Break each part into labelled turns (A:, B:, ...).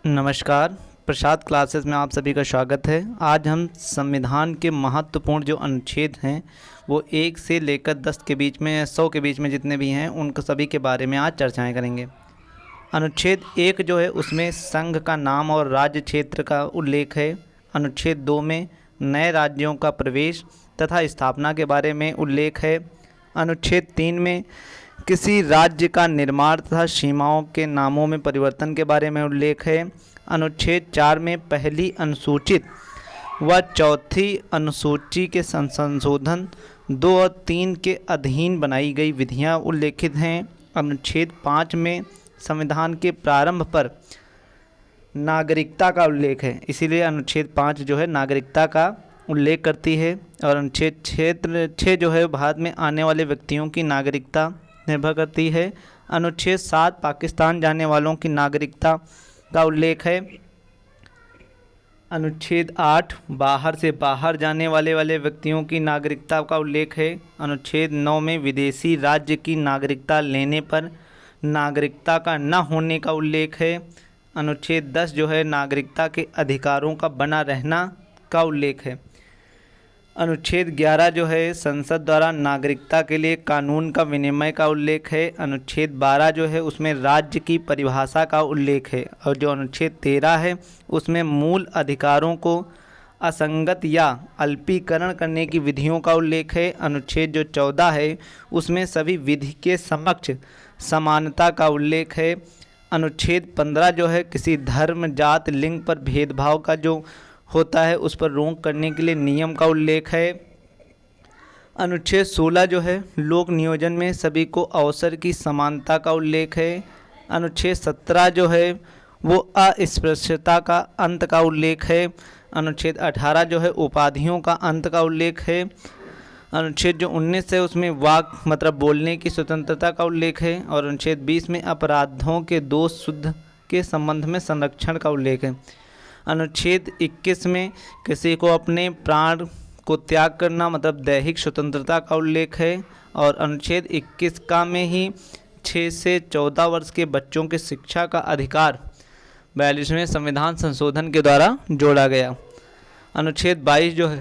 A: नमस्कार। प्रसाद क्लासेस में आप सभी का स्वागत है। आज हम संविधान के महत्वपूर्ण जो अनुच्छेद हैं वो 1 से लेकर 10 के बीच में 100 के बीच में जितने भी हैं उनके सभी के बारे में आज चर्चाएं करेंगे। अनुच्छेद 1 जो है उसमें संघ का नाम और राज्य क्षेत्र का उल्लेख है। अनुच्छेद 2 में नए राज्यों का प्रवेश तथा स्थापना के बारे में उल्लेख है। अनुच्छेद 3 में किसी राज्य का निर्माण तथा सीमाओं के नामों में परिवर्तन के बारे में उल्लेख है। अनुच्छेद 4 में पहली अनुसूचित व चौथी अनुसूची के संशोधन 2 और 3 के अधीन बनाई गई विधियां उल्लेखित हैं। अनुच्छेद 5 में संविधान के प्रारंभ पर नागरिकता का उल्लेख है, इसीलिए अनुच्छेद 5 जो है नागरिकता का उल्लेख करती है। और अनुच्छेद क्षेत्र 6 जो है भारत में आने वाले व्यक्तियों की नागरिकता निर्भर करती है। अनुच्छेद 7 पाकिस्तान जाने वालों की नागरिकता का उल्लेख है। अनुच्छेद 8 बाहर से बाहर जाने वाले व्यक्तियों की नागरिकता का उल्लेख है। अनुच्छेद 9 में विदेशी राज्य की नागरिकता लेने पर नागरिकता का न होने का उल्लेख है। अनुच्छेद 10 जो है नागरिकता के अधिकारों का बना रहना का उल्लेख है। अनुच्छेद 11 जो है संसद द्वारा नागरिकता के लिए कानून का विनिमय का उल्लेख है। अनुच्छेद 12 जो है उसमें राज्य की परिभाषा का उल्लेख है। और जो अनुच्छेद 13 है उसमें मूल अधिकारों को असंगत या अल्पीकरण करने की विधियों का उल्लेख है। अनुच्छेद जो 14 है उसमें सभी विधि के समक्ष समानता का उल्लेख है। अनुच्छेद 15 जो है किसी धर्म जात लिंग पर भेदभाव का जो होता है उस पर रोक करने के लिए नियम का उल्लेख है। अनुच्छेद 16 जो है लोक नियोजन में सभी को अवसर की समानता का उल्लेख है। अनुच्छेद 17 जो है वो अस्पृश्यता का अंत का उल्लेख है। अनुच्छेद 18 जो है उपाधियों का अंत का उल्लेख है। अनुच्छेद जो 19 है उसमें वाक मतलब बोलने की स्वतंत्रता का उल्लेख है। और अनुच्छेद 20 में अपराधों के दोष शुद्ध के संबंध में संरक्षण का उल्लेख है। अनुच्छेद 21 में किसी को अपने प्राण को त्याग करना मतलब दैहिक स्वतंत्रता का उल्लेख है। और अनुच्छेद 21 का में ही 6 से 14 वर्ष के बच्चों के शिक्षा का अधिकार 42वें संविधान संशोधन के द्वारा जोड़ा गया। अनुच्छेद 22 जो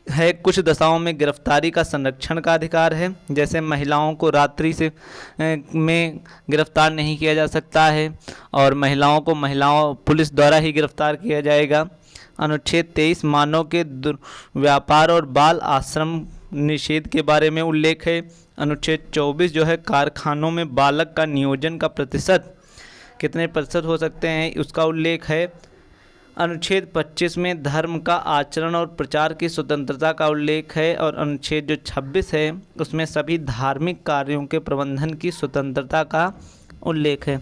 A: है कुछ दशाओं में गिरफ्तारी का संरक्षण का अधिकार है, जैसे महिलाओं को रात्रि से में गिरफ्तार नहीं किया जा सकता है और महिलाओं को पुलिस द्वारा ही गिरफ्तार किया जाएगा। अनुच्छेद 23 मानव के व्यापार और बाल आश्रम निषेध के बारे में उल्लेख है। अनुच्छेद 24 जो है कारखानों में बालक का नियोजन का प्रतिशत कितने प्रतिशत हो सकते हैं उसका उल्लेख है। अनुच्छेद 25 में धर्म का आचरण और प्रचार की स्वतंत्रता का उल्लेख है। और अनुच्छेद जो 26 है उसमें सभी धार्मिक कार्यों के प्रबंधन की स्वतंत्रता का उल्लेख है।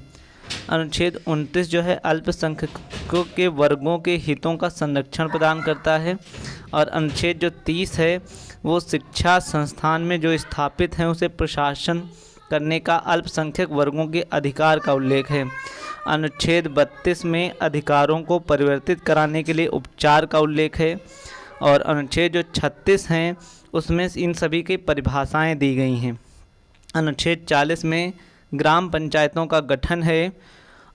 A: अनुच्छेद 29 जो है अल्पसंख्यकों के वर्गों के हितों का संरक्षण प्रदान करता है। और अनुच्छेद जो 30 है वो शिक्षा संस्थान में जो स्थापित हैं उसे प्रशासन करने का अल्पसंख्यक वर्गों के अधिकार का उल्लेख है। अनुच्छेद 32 में अधिकारों को परिवर्तित कराने के लिए उपचार का उल्लेख है। और अनुच्छेद जो 36 हैं उसमें इन सभी की परिभाषाएं दी गई हैं। अनुच्छेद 40 में ग्राम पंचायतों का गठन है।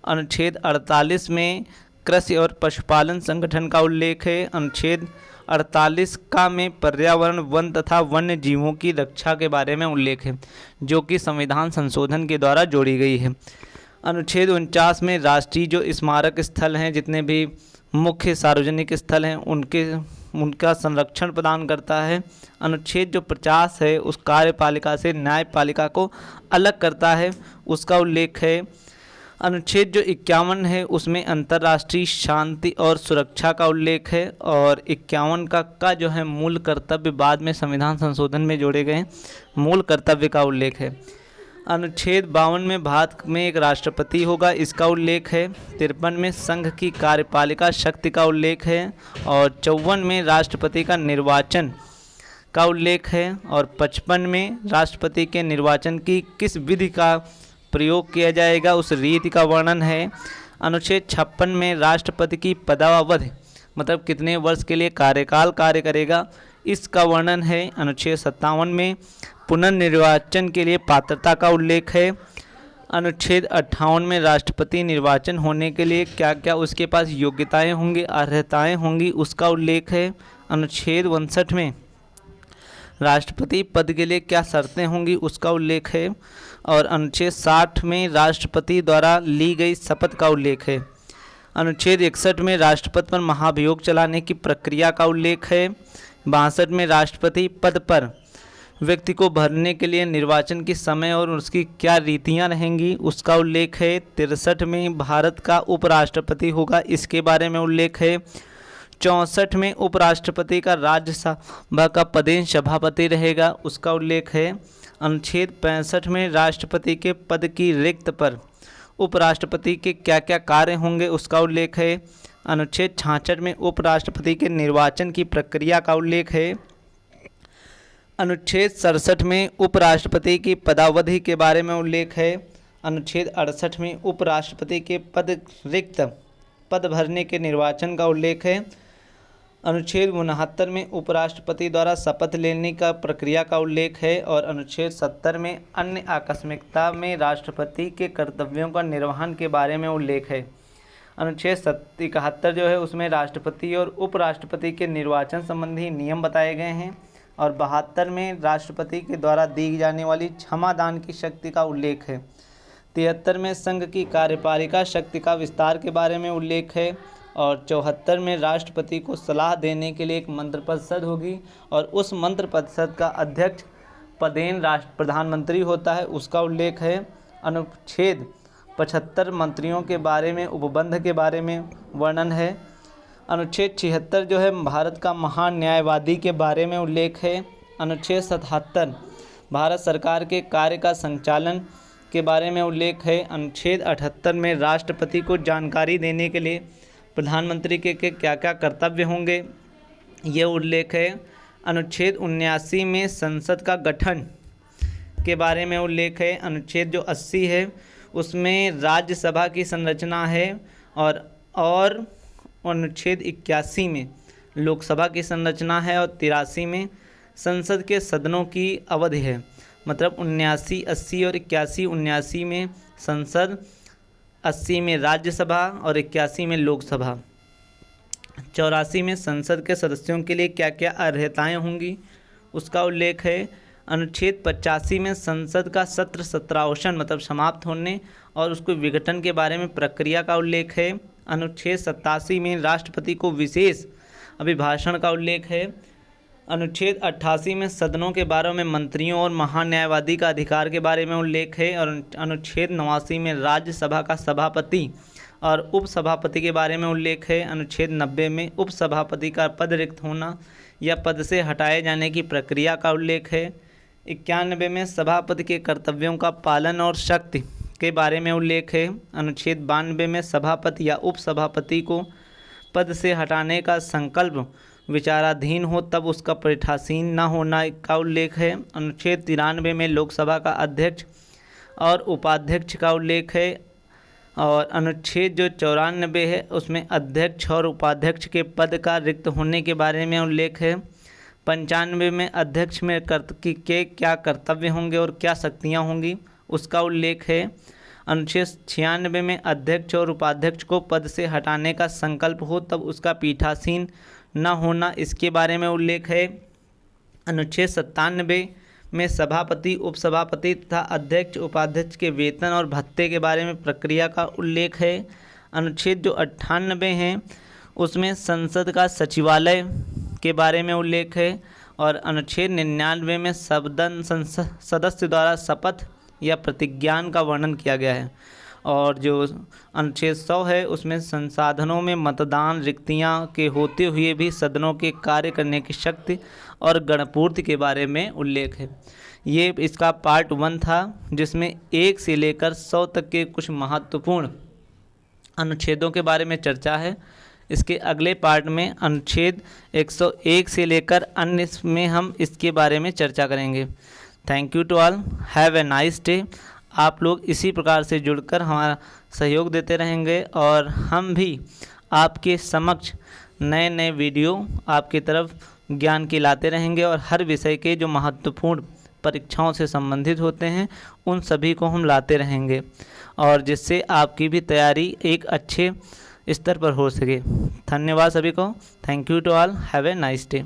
A: अनुच्छेद 48 में कृषि और पशुपालन संगठन का उल्लेख है। अनुच्छेद 48 का में पर्यावरण वन तथा वन्य जीवों की रक्षा के बारे में उल्लेख है जो कि संविधान संशोधन के द्वारा जोड़ी गई है। अनुच्छेद 49 में राष्ट्रीय जो स्मारक स्थल हैं जितने भी मुख्य सार्वजनिक स्थल हैं उनका संरक्षण प्रदान करता है। अनुच्छेद जो 50 है उस कार्यपालिका से न्यायपालिका को अलग करता है, उसका उल्लेख है। अनुच्छेद जो 51 है उसमें अंतर्राष्ट्रीय शांति और सुरक्षा का उल्लेख है। और 51 का जो है मूल कर्तव्य बाद में संविधान संशोधन में जोड़े गए मूल कर्तव्य का उल्लेख है। अनुच्छेद 52 में भारत में एक राष्ट्रपति होगा, इसका उल्लेख है। 53 में संघ की कार्यपालिका शक्ति का उल्लेख है। और 54 में राष्ट्रपति का निर्वाचन का उल्लेख है। और 55 में राष्ट्रपति के निर्वाचन की किस विधि का प्रयोग किया जाएगा उस रीति का वर्णन है। अनुच्छेद 56 में राष्ट्रपति की पदावधि मतलब कितने वर्ष के लिए कार्यकाल कार्य करेगा इसका वर्णन है। अनुच्छेद 57 में पुनर्निर्वाचन के लिए पात्रता का उल्लेख है। अनुच्छेद 58 में राष्ट्रपति निर्वाचन होने के लिए क्या क्या उसके पास योग्यताएं होंगी, अर्हताएं होंगी, उसका उल्लेख है। अनुच्छेद 59 में राष्ट्रपति पद के लिए क्या शर्तें होंगी, उसका उल्लेख है। और अनुच्छेद 60 में राष्ट्रपति द्वारा ली गई शपथ का उल्लेख है। अनुच्छेद 61 में राष्ट्रपति पर महाभियोग चलाने की प्रक्रिया का उल्लेख है। 62 में राष्ट्रपति पद पर व्यक्ति को भरने के लिए निर्वाचन की समय और उसकी क्या रीतियां रहेंगी, उसका उल्लेख है। 63 में भारत का उपराष्ट्रपति होगा, इसके बारे में उल्लेख है। 64 में उपराष्ट्रपति का राज्यसभा का पदेन सभापति रहेगा, उसका उल्लेख है। अनुच्छेद 65 में राष्ट्रपति के पद की रिक्त पर उपराष्ट्रपति के क्या क्या कार्य होंगे, उसका उल्लेख है। अनुच्छेद 66 में उपराष्ट्रपति के निर्वाचन की प्रक्रिया का उल्लेख है। अनुच्छेद 67 में उपराष्ट्रपति की पदावधि के बारे में उल्लेख है। अनुच्छेद 68 में उपराष्ट्रपति के रिक्त पद भरने के निर्वाचन का उल्लेख है। अनुच्छेद 69 में उपराष्ट्रपति द्वारा शपथ लेने का प्रक्रिया का उल्लेख है। और अनुच्छेद 70 में अन्य आकस्मिकता में राष्ट्रपति के कर्तव्यों का निर्वहन के बारे में उल्लेख है। अनुच्छेद 71 जो है उसमें राष्ट्रपति और उपराष्ट्रपति के निर्वाचन संबंधी नियम बताए गए हैं। और 72 में राष्ट्रपति के द्वारा दी जाने वाली क्षमादान की शक्ति का उल्लेख है। 73 में संघ की कार्यपालिका शक्ति का विस्तार के बारे में उल्लेख है। और 74 में राष्ट्रपति को सलाह देने के लिए एक मंत्रिपरिषद होगी और उस मंत्रिपरिषद का अध्यक्ष पदेन प्रधानमंत्री होता है, उसका उल्लेख है। अनुच्छेद 75 मंत्रियों के बारे में उपबंध के बारे में वर्णन है। अनुच्छेद 76 जो है भारत का महान न्यायवादी के बारे में उल्लेख है। अनुच्छेद 77 भारत सरकार के कार्य का संचालन के बारे में उल्लेख है। अनुच्छेद 78 में राष्ट्रपति को जानकारी देने के लिए प्रधानमंत्री के क्या क्या कर्तव्य होंगे, ये उल्लेख है। अनुच्छेद 79 में संसद का गठन के बारे में उल्लेख है। अनुच्छेद जो 80 है उसमें राज्यसभा की संरचना है। और अनुच्छेद 81 में लोकसभा की संरचना है। और 83 में संसद के सदनों की अवधि है। मतलब 79, 80 और 81। 79 में संसद, 80 में राज्यसभा और 81 में लोकसभा। 84 में संसद के सदस्यों के लिए क्या क्या अर्हताएं होंगी, उसका उल्लेख है। अनुच्छेद 85 में संसद का सत्र सत्रावसान मतलब समाप्त होने और उसके विघटन के बारे में प्रक्रिया का उल्लेख है। अनुच्छेद 87 में राष्ट्रपति को विशेष अभिभाषण का उल्लेख है। अनुच्छेद 88 में सदनों के बारे में मंत्रियों और महान न्यायवादी का अधिकार के बारे में उल्लेख है। और अनुच्छेद 89 में राज्यसभा का सभापति और उपसभापति के बारे में उल्लेख है। अनुच्छेद 90 में उपसभापति का पद रिक्त होना या पद से हटाए जाने की प्रक्रिया का उल्लेख है। 91 में सभापति के कर्तव्यों का पालन और शक्ति के बारे में उल्लेख है। अनुच्छेद 92 में सभापति या उपसभापति को पद से हटाने का संकल्प विचाराधीन हो तब उसका पीठासीन न होना का उल्लेख है। अनुच्छेद 93 में लोकसभा का अध्यक्ष और उपाध्यक्ष का उल्लेख है। और अनुच्छेद जो 94 है उसमें अध्यक्ष और उपाध्यक्ष के पद का रिक्त होने के बारे में उल्लेख है। 95 में अध्यक्ष में के क्या कर्तव्य होंगे और क्या शक्तियाँ होंगी, उसका उल्लेख है। अनुच्छेद 96 में अध्यक्ष और उपाध्यक्ष को पद से हटाने का संकल्प हो तब उसका पीठासीन न होना, इसके बारे में उल्लेख है। अनुच्छेद 97 में सभापति, उपसभापति तथा अध्यक्ष उपाध्यक्ष के वेतन और भत्ते के बारे में प्रक्रिया का उल्लेख है। अनुच्छेद जो 98 हैं उसमें संसद का सचिवालय के बारे में उल्लेख है। और अनुच्छेद 99 में सदन सदस्य द्वारा शपथ या प्रतिज्ञान का वर्णन किया गया है। और जो अनुच्छेद 100 है उसमें संसाधनों में मतदान रिक्तियां के होते हुए भी सदनों के कार्य करने की शक्ति और गणपूर्ति के बारे में उल्लेख है। ये इसका पार्ट 1 था जिसमें 1 से लेकर 100 तक के कुछ महत्वपूर्ण अनुच्छेदों के बारे में चर्चा है। इसके अगले पार्ट में अनुच्छेद 101 से लेकर अन्य में हम इसके बारे में चर्चा करेंगे। Thank you to all, have a nice day. आप लोग इसी प्रकार से जुड़कर हमारा सहयोग देते रहेंगे और हम भी आपके समक्ष नए नए वीडियो आपकी तरफ ज्ञान की लाते रहेंगे और हर विषय के जो महत्वपूर्ण परीक्षाओं से संबंधित होते हैं उन सभी को हम लाते रहेंगे, और जिससे आपकी भी तैयारी एक अच्छे स्तर पर हो सके। धन्यवाद सभी को। Thank you to all. Have a nice day.